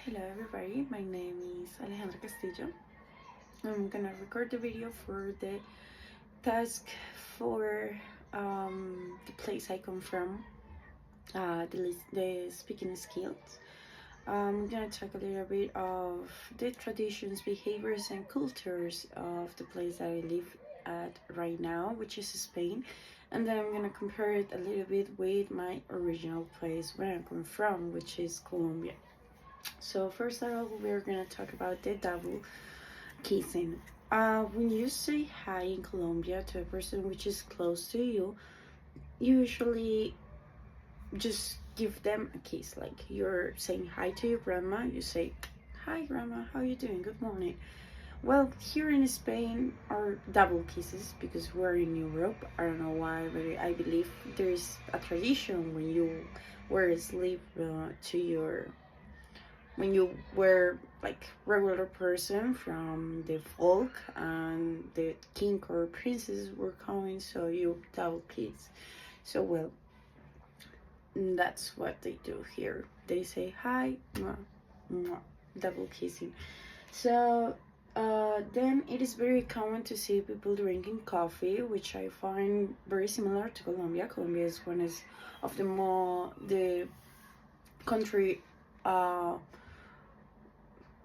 Hello everybody, my name is Alejandra Castillo. I'm gonna record the video for the task for the place I come from, the speaking skills. I'm gonna talk a little bit of the traditions, behaviors, and cultures of the place that I live at right now, which is Spain. And then I'm gonna compare it a little bit with my original place where I come from, which is Colombia. So first of all, we're gonna talk about the double kissing. When you say hi in Colombia to a person which is close to you, you usually just give them a kiss. Like you're saying hi to your grandma, you say, "Hi, grandma, how you doing? Good morning." Well, here in Spain are double kisses because we're in Europe. I don't know why, but I believe there's a tradition when you were asleep to your when you were like regular person from the folk and the king or princess were coming, so you double kiss. So well, that's what they do here. They say hi, mwah, mwah, double kissing. So then it is very common to see people drinking coffee, which I find very similar to Colombia. Colombia is one of the country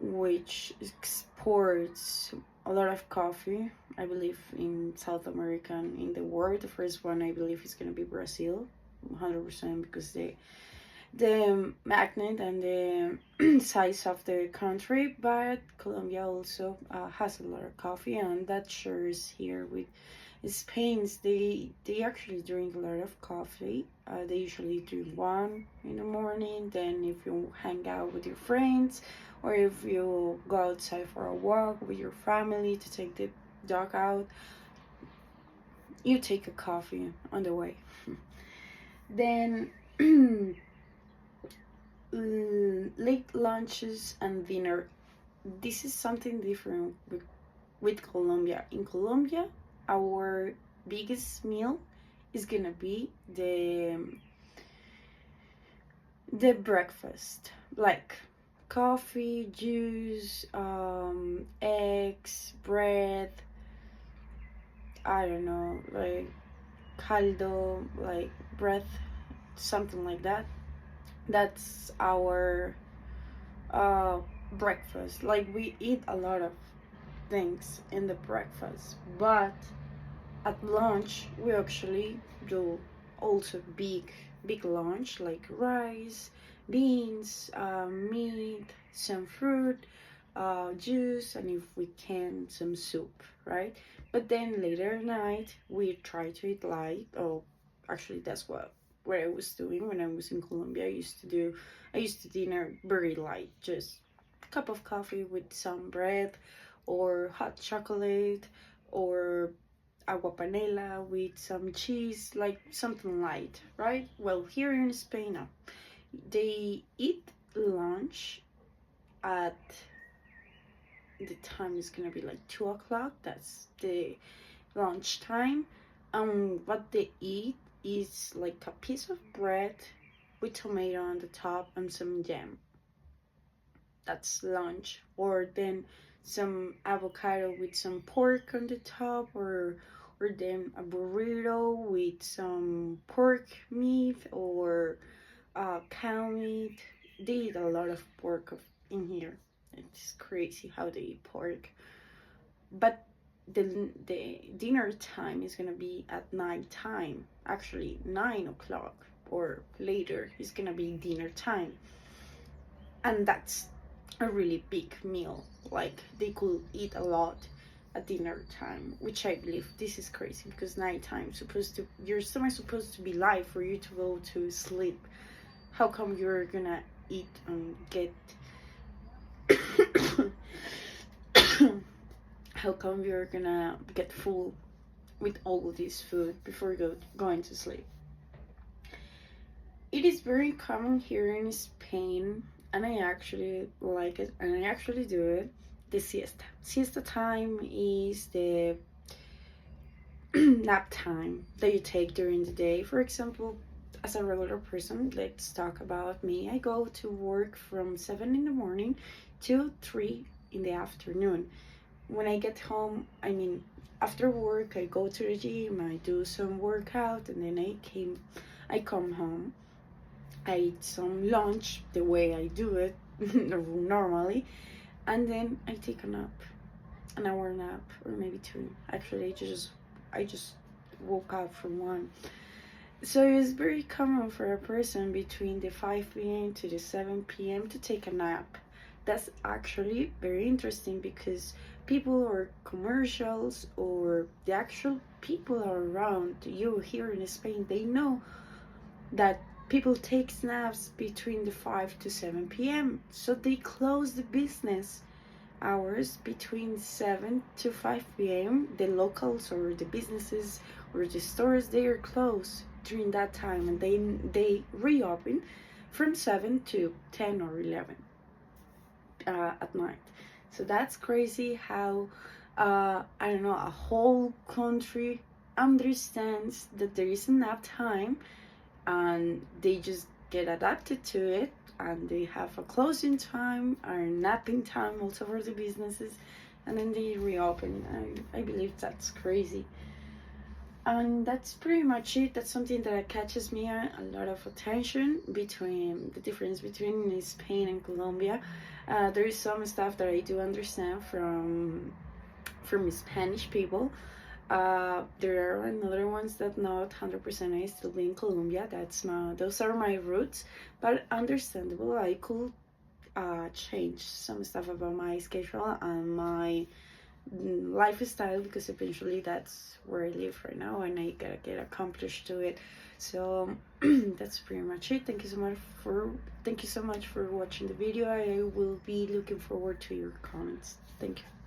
which exports a lot of coffee. I believe in South America and in the world. The first one I believe is gonna be Brazil, 100%, because the magnet and the size of the country. But Colombia also has a lot of coffee, and that shares here with Spain. They actually drink a lot of coffee. They usually drink one in the morning. Then if you hang out with your friends, or if you go outside for a walk with your family to take the dog out, you take a coffee on the way. Then late lunches and dinner. This is something different with Colombia. In Colombia, our biggest meal is gonna be the breakfast, like coffee, juice, eggs, bread, I don't know, like caldo, like bread, something like that. That's our breakfast. Like we eat a lot of things in the breakfast, but at lunch we actually do also big lunch, like rice, beans, meat, some fruit, juice, and if we can, some soup, right? But then later at night we try to eat light. Oh, actually that's what I was doing when I was in Colombia. I used to dinner very light, just a cup of coffee with some bread or hot chocolate or agua panela with some cheese, like something light, right? Well, here in Spain, they eat lunch at the time is gonna be like 2 o'clock. That's the lunch time. What they eat is like a piece of bread with tomato on the top and some jam. That's lunch. Or then some avocado with some pork on the top, or then a burrito with some pork meat or cow meat. They eat a lot of pork in here. It's crazy how they eat pork. But the dinner time is gonna be at night time. Actually, 9 o'clock or later is gonna be dinner time, and that's a really big meal. Like they could eat a lot at dinner time, which I believe this is crazy because nighttime supposed to your stomach supposed to be light for you to go to sleep. How come you're gonna eat and get how come you're gonna get full with all of this food before going to sleep? It is very common here in Spain, and I actually like it, and I actually do it. The siesta. Siesta time is the nap time that you take during the day. For example, as a regular person, let's talk about me. I go to work from 7 in the morning to 3 in the afternoon. When I get home, I mean, after work, I go to the gym, I do some workout, and then I come home. I eat some lunch the way I do it normally, and then I take a nap, an hour nap, or maybe two. Actually, I just woke up from one. So it's very common for a person between the 5 p.m. to the 7 p.m. to take a nap. That's actually very interesting because people or commercials or the actual people around you here in Spain, they know that people take naps between the 5 to 7 p.m. So they close the business hours between 7 to 5 p.m. The locals or the businesses or the stores, they are closed during that time, and they reopen from 7 to 10 or 11 at night. So that's crazy how I don't know, a whole country understands that there is a nap time, and they just get adapted to it, and they have a closing time or napping time also for the businesses, and then they reopen. I believe that's crazy. And that's pretty much it. That's something that catches me a lot of attention between the difference between Spain and Colombia. There is some stuff that I do understand from Spanish people. There are another ones that not 100% I still be in Colombia. Those are my roots, but understandable. I could change some stuff about my schedule and my lifestyle, because eventually that's where I live right now, and I gotta get accomplished to it. So that's pretty much it. Thank you so much for watching the video. I will be looking forward to your comments. Thank you.